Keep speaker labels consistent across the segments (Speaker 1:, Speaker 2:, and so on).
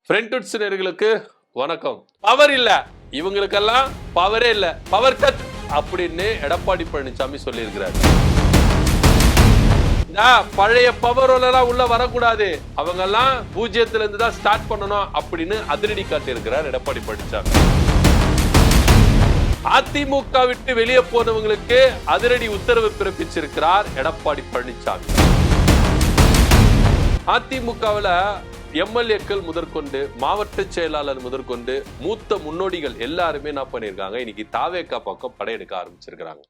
Speaker 1: Friends நேயர்களுக்கு வணக்கம். Power இல்ல, இவங்களுக்கெல்லாம் பவரே இல்ல, பவர் கட் அப்படின்னு எடப்பாடி பழனிசாமி சொல்லியிருக்கிறார். பழைய பவரோலாம் உள்ள வரக்கூடாது, அவங்க எல்லாம் பூஜ்ஜியத்துல இருந்து தான் ஸ்டார்ட் பண்ணணும் அப்படின்னு அதிரடி காட்டியிருக்கிறார் எடப்பாடி பழனிசாமி. அதிமுக விட்டு வெளியே போனவங்களுக்கு அதிரடி உத்தரவு பிறப்பிச்சிருக்கிறார் எடப்பாடி பழனிசாமி. அதிமுகவில் எம்எல்ஏக்கள் முதற்கொண்டு மாவட்ட செயலாளர் முதற்கொண்டு மூத்த முன்னோடிகள் எல்லாருமே என்ன பண்ணிருக்காங்க, இன்னைக்கு தாவேகா பக்கம் படையெடுக்க ஆரம்பிச்சிருக்கிறாங்க.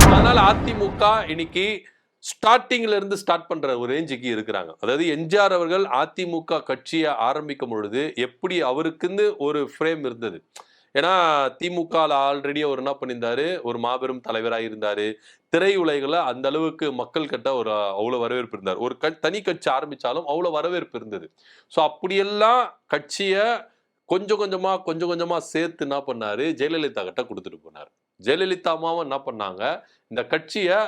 Speaker 1: அதனால அதிமுக இன்னைக்கு ஸ்டார்டிங்ல இருந்து ஸ்டார்ட் பண்ற ஒரு ரேஞ்சுக்கு இருக்கிறாங்க. அதாவது எம்ஜிஆர் அவர்கள் அதிமுக கட்சியை ஆரம்பிக்கும் பொழுது எப்படி அவருக்குன்னு ஒரு ஃப்ரேம் இருந்தது. ஏன்னா திமுக ஆல்ரெடி அவர் என்ன பண்ணியிருந்தாரு, ஒரு மாபெரும் தலைவராக இருந்தாரு. திரையுலகில் அந்த அளவுக்கு மக்கள் கிட்ட ஒரு அவ்வளோ வரவேற்பு இருந்தார். ஒரு தனி கட்சி ஆரம்பிச்சாலும் அவ்வளோ வரவேற்பு இருந்தது. ஸோ அப்படியெல்லாம் கட்சியை கொஞ்சம் கொஞ்சமா சேர்த்து என்ன பண்ணாரு, ஜெயலலிதா கிட்ட கொடுத்துட்டு போனார். ஜெயலலிதா அம்மாவும் என்ன பண்ணாங்க, இந்த கட்சியை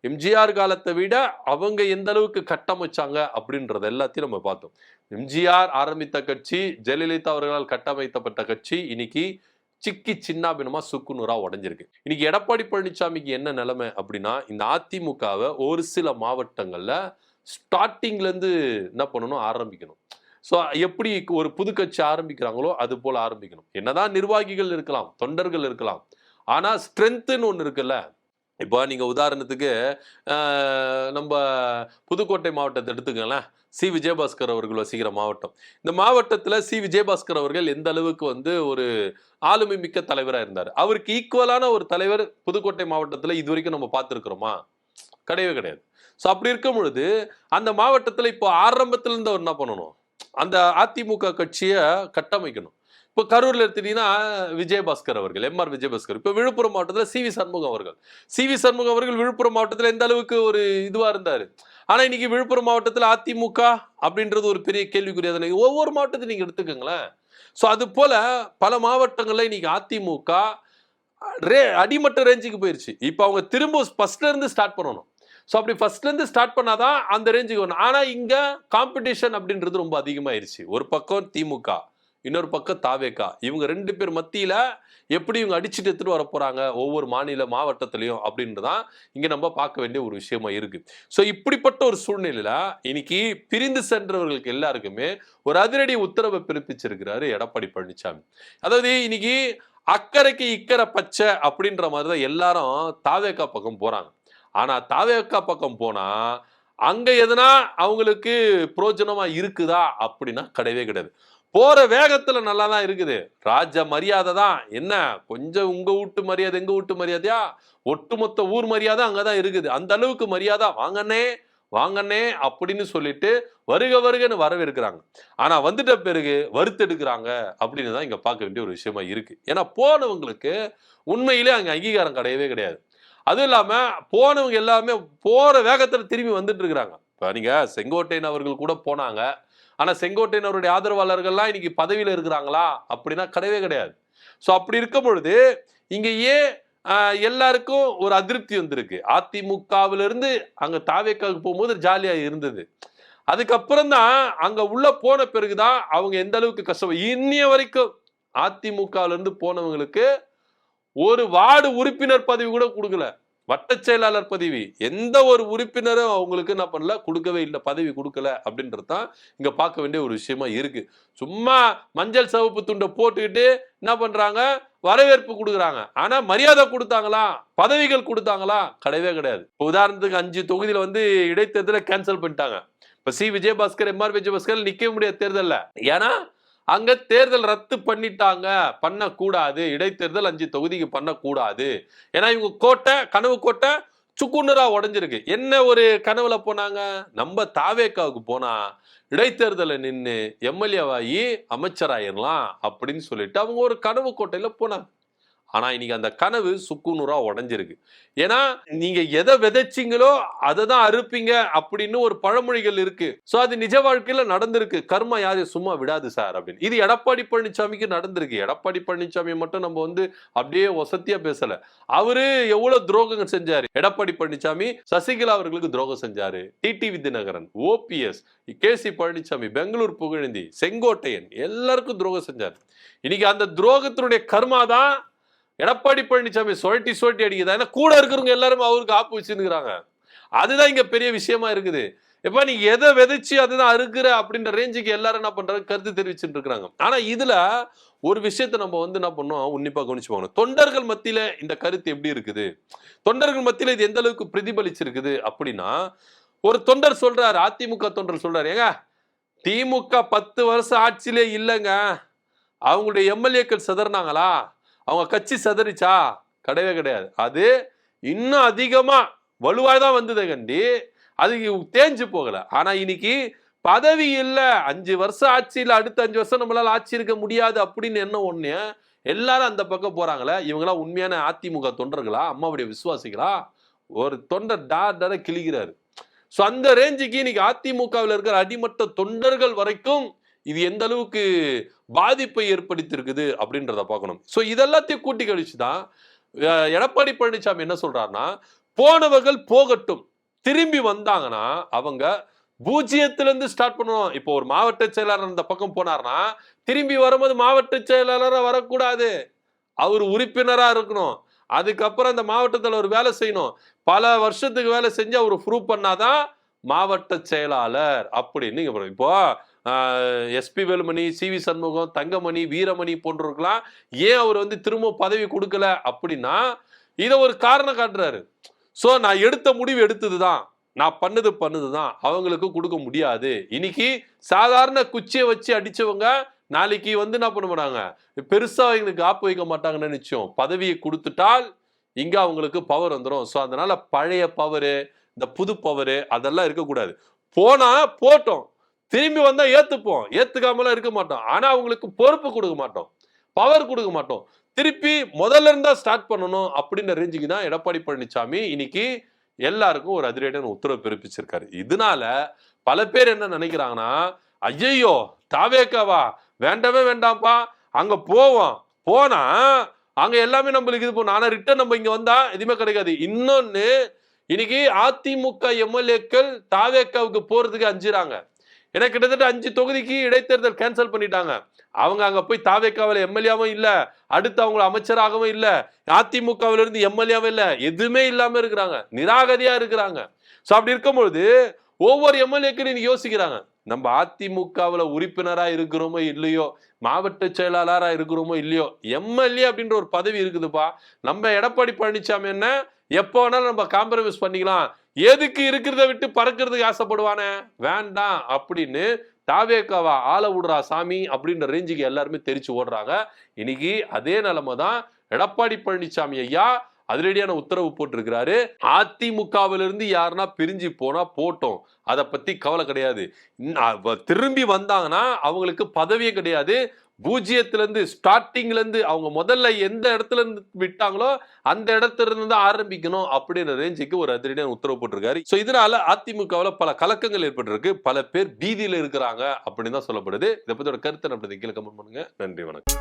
Speaker 1: எம்ஜிஆர் காலத்தை விட அவங்க எந்த அளவுக்கு கட்டமைச்சாங்க அப்படின்றத எல்லாத்தையும் நம்ம பார்த்தோம். எம்ஜிஆர் ஆரம்பித்த கட்சி, ஜெயலலிதா அவர்களால் கட்டமைக்கப்பட்ட கட்சி இன்னைக்கு சிக்கி சின்னாபினமா சுக்குநூறா உடைஞ்சிருக்கு. இன்னைக்கு எடப்பாடி பழனிசாமிக்கு என்ன நிலைமை அப்படின்னா, இந்த அதிமுகவை ஒரு சில மாவட்டங்கள்ல ஸ்டார்டிங்ல இருந்து என்ன பண்ணணும், ஆரம்பிக்கணும். ஸோ எப்படி ஒரு புது கட்சி ஆரம்பிக்கிறாங்களோ அது போல ஆரம்பிக்கணும். என்னதான் நிர்வாகிகள் இருக்கலாம், தொண்டர்கள் இருக்கலாம், ஆனா ஸ்ட்ரென்த்னு ஒன்று இருக்குல்ல. இப்போ நீங்க உதாரணத்துக்கு நம்ம புதுக்கோட்டை மாவட்டத்தை எடுத்துக்கலாம். சி விஜயபாஸ்கர் அவர்கள் வசிக்கிற மாவட்டம். இந்த மாவட்டத்தில் சி விஜயபாஸ்கர் அவர்கள் எந்த அளவுக்கு ஒரு ஆளுமை மிக்க தலைவராக இருந்தார். அவருக்கு ஈக்குவலான ஒரு தலைவர் புதுக்கோட்டை மாவட்டத்தில் இது வரைக்கும் நம்ம பார்த்துருக்கிறோமா? கிடையவே கிடையாது. ஸோ அப்படி இருக்கும் பொழுது அந்த மாவட்டத்தில் இப்போ ஆரம்பத்துல இருந்து அவர் என்ன பண்ணணும், அந்த அதிமுக கட்சியை கட்டமைக்கணும். இப்போ கரூர்ல எடுத்துட்டீங்கன்னா விஜயபாஸ்கர் அவர்கள், எம்ஆர் விஜயபாஸ்கர். இப்போ விழுப்புரம் மாவட்டத்தில் சி வி சண்முகம் அவர்கள் விழுப்புரம் மாவட்டத்தில் எந்த அளவுக்கு ஒரு இதுவா இருந்தாரு. ஆனா இன்னைக்கு விழுப்புரம் மாவட்டத்தில் அதிமுக அப்படின்றது ஒரு பெரிய கேள்விக்குரியாத. ஒவ்வொரு மாவட்டத்தையும் நீங்க எடுத்துக்கங்களேன். ஸோ அது போல பல மாவட்டங்கள்ல இன்னைக்கு அதிமுக அடிமட்ட ரேஞ்சுக்கு போயிருச்சு. இப்போ அவங்க திரும்ப ஃபர்ஸ்ட்ல இருந்து ஸ்டார்ட் பண்ணணும். ஸோ அப்படி ஃபர்ஸ்ட்ல இருந்து ஸ்டார்ட் பண்ணாதான் அந்த ரேஞ்சுக்கு வரணும். ஆனா இங்க காம்படிஷன் அப்படின்றது ரொம்ப அதிகமாயிருச்சு. ஒரு பக்கம் திமுக, இன்னொரு பக்கம் தாவேகா. இவங்க ரெண்டு பேர் மத்தியில எப்படி இவங்க அடிச்சுட்டு எடுத்துட்டு வர போறாங்க ஒவ்வொரு மாநில மாவட்டத்திலையும் அப்படின்றதான் இங்க நம்ம பார்க்க வேண்டிய ஒரு விஷயமா இருக்கு. ஸோ இப்படிப்பட்ட ஒரு சூழ்நிலையில இன்னைக்கு பிரிந்து சென்றவர்களுக்கு எல்லாருக்குமே ஒரு அதிரடி உத்தரவை பிறப்பிச்சிருக்கிறாரு எடப்பாடி பழனிசாமி. அதாவது இன்னைக்கு அக்கறைக்கு இக்கரை பச்சை அப்படின்ற மாதிரிதான் எல்லாரும் தாவேகா பக்கம் போறாங்க. ஆனா தாவேகா பக்கம் போனா அங்க எதுனா அவங்களுக்கு பிரயோஜனமா இருக்குதா அப்படின்னா கிடையவே கிடையாது. போற வேகத்துல நல்லா தான் இருக்குது. ராஜ மரியாதை தான். என்ன கொஞ்சம் உங்க வீட்டு மரியாதை எங்க வீட்டு மரியாதையா, ஒட்டுமொத்த ஊர் மரியாதை அங்கதான் இருக்குது. அந்த அளவுக்கு மரியாதை. வாங்கண்ணே அப்படின்னு சொல்லிட்டு வருகன்னு வரவேற்கிறாங்க. ஆனா வந்துட்ட பிறகு வறுத்தெடுக்கிறாங்க அப்படின்னு தான் இங்க பார்க்க வேண்டிய ஒரு விஷயமா இருக்கு. ஏன்னா போனவங்களுக்கு உண்மையிலே அங்க அங்கீகாரம் கிடையவே கிடையாது. அதுவும் இல்லாம போனவங்க எல்லாமே போற வேகத்துல திரும்பி வந்துட்டு இருக்கிறாங்க. இப்ப நீங்க செங்கோட்டையன் அவர்கள் கூட போனாங்க. ஆனா செங்கோட்டையன் அவருடைய ஆதரவாளர்கள்லாம் இன்னைக்கு பதவியில இருக்கிறாங்களா அப்படின்னா கிடையவே கிடையாது. ஸோ அப்படி இருக்கும் பொழுது இங்க ஏன் எல்லாருக்கும் ஒரு அதிருப்தி வந்திருக்கு. அதிமுகவிலிருந்து அங்க தாவேக்காவுக்கு போகும்போது ஜாலியா இருந்தது. அதுக்கப்புறம் தான் அங்க உள்ள போன பிறகுதான் அவங்க எந்த அளவுக்கு கஷ்டம். இன்னைய வரைக்கும் அதிமுகவில இருந்து போனவங்களுக்கு ஒரு வார்டு உறுப்பினர் பதவி கூட கொடுக்கல, வட்ட செயலாளர் பதவி எந்த ஒரு உறுப்பினரும் அவங்களுக்கு என்ன பண்ணல, கொடுக்கவே இல்லை, பதவி கொடுக்கல அப்படின்றதான் இங்க பார்க்க வேண்டிய ஒரு விஷயமா இருக்கு. சும்மா மஞ்சள் சிவப்பு துண்டை போட்டுக்கிட்டு என்ன பண்றாங்க, வரவேற்பு கொடுக்குறாங்க. ஆனா மரியாதை கொடுத்தாங்களா, பதவிகள் கொடுத்தாங்களா? கிடையவே கிடையாது. உதாரணத்துக்கு 5 தொகுதியில இடைத்தேர்தலை கேன்சல் பண்ணிட்டாங்க. இப்ப சி விஜயபாஸ்கர், எம்ஆர் விஜயபாஸ்கர் நிக்க முடியாது தேர்தல்ல. ஏன்னா அங்க தேர்தல் ரத்து பண்ணிட்டாங்க, பண்ணக்கூடாது, இடைத்தேர்தல் 5 தொகுதிக்கு பண்ணக்கூடாது. ஏன்னா இவங்க கோட்டை, கனவு கோட்டை சுக்குநூறா உடைஞ்சிருக்கு. என்ன ஒரு கனவுல போனாங்க, நம்ம தாவேக்காவுக்கு போனா இடைத்தேர்தலை நின்று எம்எல்ஏவாகி அமைச்சராயிரலாம் அப்படின்னு சொல்லிட்டு அவங்க ஒரு கனவு கோட்டையில போனாங்க. ஆனா இன்னைக்கு அந்த கனவு சுக்குநூறா உடைஞ்சிருக்கு. ஏன்னா நீங்க எதை விதைச்சீங்களோ அதை தான் அறுப்பீங்க அப்படின்னு ஒரு பழமொழிகள் இருக்கு. சோ அது நிஜ வாழ்க்கையில நடந்திருக்கு. கர்மா யாரையும் சும்மா விடாது சார் அப்படின்னு. இது எடப்பாடி பழனிசாமிக்கு நடந்திருக்கு. எடப்பாடி பழனிசாமி மட்டும் நம்ம வந்து அப்படியே வசத்தியா பேசல. அவரு எவ்வளவு துரோகங்கள் செஞ்சாரு. எடப்பாடி பழனிசாமி சசிகலா அவர்களுக்கு துரோகம் செஞ்சாரு. டிடிவி தினகரன், ஓபிஎஸ், கேசி பழனிசாமி, பெங்களூர் புகழேந்தி, செங்கோட்டையன் எல்லாருக்கும் துரோகம் செஞ்சாரு. இன்னைக்கு அந்த துரோகத்தினுடைய கர்மா தான் எடப்பாடி பழனிசாமி சுழட்டி சுழட்டி அடிக்குதா. ஏன்னா கூட இருக்கிறவங்க எல்லாரும் அவருக்கு ஆப்பு வச்சுருக்காங்க. அதுதான் இங்க பெரிய விஷயமா இருக்குது. எப்ப நீ எதை விதைச்சு அதுதான் அறுக்குற அப்படின்ற ரேஞ்சுக்கு எல்லாரும் என்ன பண்றாங்க, கருத்து தெரிவிச்சுட்டு இருக்காங்க. ஆனா இதுல ஒரு விஷயத்த நம்ம வந்து என்ன பண்ணோம், உன்னிப்பா கவனிச்சு போகணும். தொண்டர்கள் மத்தியில இந்த கருத்து எப்படி இருக்குது, தொண்டர்கள் மத்தியில இது எந்த அளவுக்கு பிரதிபலிச்சிருக்குது அப்படின்னா, ஒரு தொண்டர் சொல்றாரு, அதிமுக தொண்டர் சொல்றாரு, ஏங்க திமுக 10 வருஷம் ஆட்சியிலே இல்லைங்க, அவங்களுடைய எம்எல்ஏக்கள் சிதறினாங்களா, அவங்க கட்சி சிதறிச்சா? கிடையவே கிடையாது. அது இன்னும் அதிகமா வலுவாய்தான் வந்தது கண்டி, அது தேஞ்சு போகல. ஆனா இன்னைக்கு பதவி இல்ல, 5 வருஷம் ஆட்சியில் அடுத்த 5 வருஷம் நம்மளால ஆட்சி இருக்க முடியாது அப்படின்னு என்ன ஒண்ணு எல்லாரும் அந்த பக்கம் போறாங்களே. இவங்களா உண்மையான அதிமுக தொண்டர்களா, அம்மாவுடைய விசுவாசிகளா? ஒரு தொண்டர் டார கிழிக்கிறாரு. சோ அந்த ரேஞ்சுக்கு இன்னைக்கு அதிமுகவில் இருக்கிற அடிமட்ட தொண்டர்கள் வரைக்கும் இது எந்த அளவுக்கு பாதிப்பை ஏற்படுத்தியிருக்குது அப்படின்றத பார்க்கணும். சோ இதெல்லாத்தையும் கூட்டி கழிச்சுதான் எடப்பாடி பழனிசாமி என்ன சொல்றாருன்னா, போனவர்கள் போகட்டும், திரும்பி வந்தாங்கன்னா அவங்க பூஜ்ஜியத்திலிருந்து ஸ்டார்ட் பண்ணணும். இப்போ ஒரு மாவட்ட செயலாளர் அந்த பக்கம் போனார்னா திரும்பி வரும்போது மாவட்ட செயலாளரா வரக்கூடாது, அவர் உறுப்பினரா இருக்கணும். அதுக்கப்புறம் அந்த மாவட்டத்தில் ஒரு வேலை செய்யணும். பல வருஷத்துக்கு வேலை செஞ்சு அவர் ப்ரூவ் பண்ணாதான் மாவட்ட செயலாளர் அப்படின்னு. இப்போ எஸ்பி வேலுமணி, சி.வி. சண்முகம், தங்கமணி, வீரமணி போன்றவர்களாம் ஏன் அவர் வந்து திரும்ப பதவி கொடுக்கல அப்படின்னா இதை ஒரு காரணம் காட்டுறாரு. சோ நான் எடுத்த முடிவு எடுத்ததுதான், நான் பண்ணுதுதான், அவங்களுக்கு கொடுக்க முடியாது. இன்னைக்கு சாதாரண குச்சியை வச்சு அடிச்சவங்க நாளைக்கு வந்து என்ன பண்ண மாட்டாங்க, பெருசா எங்களுக்கு ஆப்பு வைக்க மாட்டாங்கன்னு நிச்சயம். பதவியை கொடுத்துட்டால் இங்க அவங்களுக்கு பவர் வந்துடும். சோ அதனால பழைய பவரு, இந்த புது பவரு அதெல்லாம் இருக்கக்கூடாது. போனா போட்டோம், திரும்பி வந்தா ஏத்துப்போம், ஏத்துக்காமலாம் இருக்க மாட்டோம். ஆனா அவங்களுக்கு பொறுப்பு கொடுக்க மாட்டோம், பவர் கொடுக்க மாட்டோம். திருப்பி முதல்ல இருந்தா ஸ்டார்ட் பண்ணணும் அப்படின்ற ரேஞ்சுக்கு தான் எடப்பாடி பழனிசாமி இன்னைக்கு எல்லாருக்கும் ஒரு அதிரடியான உத்தரவு பிறப்பிச்சிருக்காரு. இதனால பல பேர் என்ன நினைக்கிறாங்கன்னா, ஐயோ தாவேக்காவா, வேண்டவே வேண்டாம்ப்பா, அங்க போவோம், போனா அங்க எல்லாமே நம்மளுக்கு இது பண்ணும், ஆனா ரிட்டர்ன் நம்ம இங்க வந்தா எதுவுமே கிடைக்காது. இன்னொன்னு, இன்னைக்கு அதிமுக எம்எல்ஏக்கள் தாவேக்காவுக்கு போறதுக்கு அஞ்சுறாங்க. ஏன்னா கிட்டத்தட்ட 5 தொகுதிக்கு இடைத்தேர்தல் கேன்சல் பண்ணிட்டாங்க. அவங்க அங்க போய் தாவேக்காவில எம்எல்ஏவும் இல்ல, அடுத்து அவங்க அமைச்சராகவும் இல்ல, அதிமுகவில இருந்து எம்எல்ஏவும் இல்ல, எதுவுமே இல்லாம இருக்கிறாங்க, நிராகதியா இருக்கிறாங்க. சோ அப்படி இருக்கும்பொழுது ஒவ்வொரு எம்எல்ஏக்களும் இன்னைக்கு யோசிக்கிறாங்க, நம்ம அதிமுகவுல உறுப்பினரா இருக்கிறோமோ இல்லையோ, மாவட்ட செயலாளரா இருக்கிறோமோ இல்லையோ, எம்எல்ஏ அப்படின்ற ஒரு பதவி இருக்குதுப்பா. நம்ம எடப்பாடி பழனிசாமி என்ன எப்போ வேணாலும் நம்ம காம்ப்ரமைஸ் பண்ணிக்கலாம், எதுக்கு இருக்கிறத விட்டு பறக்கிறதுக்கு ஆசைப்படுவானே, வேண்டாம் அப்படின்னு தாவேக்காவா ஆள விடுறா சாமி அப்படின்ற ரேஞ்சுக்கு எல்லாருமே தெரிச்சு ஓடுறாங்க. இன்னைக்கு அதே நிலைமை தான் எடப்பாடி பழனிசாமி ஐயா அதிரடியான உத்தரவு போட்டிருக்கிறாரு. அதிமுகவிலிருந்து யாருன்னா பிரிஞ்சு போனா போட்டோம், அதை பத்தி கவலை கிடையாது. திரும்பி வந்தாங்கன்னா அவங்களுக்கு பதவியே கிடையாது. பூஜ்ஜியத்துல இருந்து ஸ்டார்டிங்ல இருந்து அவங்க முதல்ல எந்த இடத்துல இருந்து விட்டாங்களோ அந்த இடத்துல இருந்து தான் ஆரம்பிக்கணும் அப்படின்ற ரேஞ்சுக்கு ஒரு அதிரடியான உத்தரவு போட்டிருக்காரு. சோ இதனால அதிமுகவில் பல கலக்கங்கள் ஏற்பட்டிருக்கு, பல பேர் பீதியில இருக்கிறாங்க அப்படின்னு தான் சொல்லப்படுது. இதை பத்தி ஒரு கருத்தை நம்ம கீழே கமெண்ட் பண்ணுங்க. நன்றி, வணக்கம்.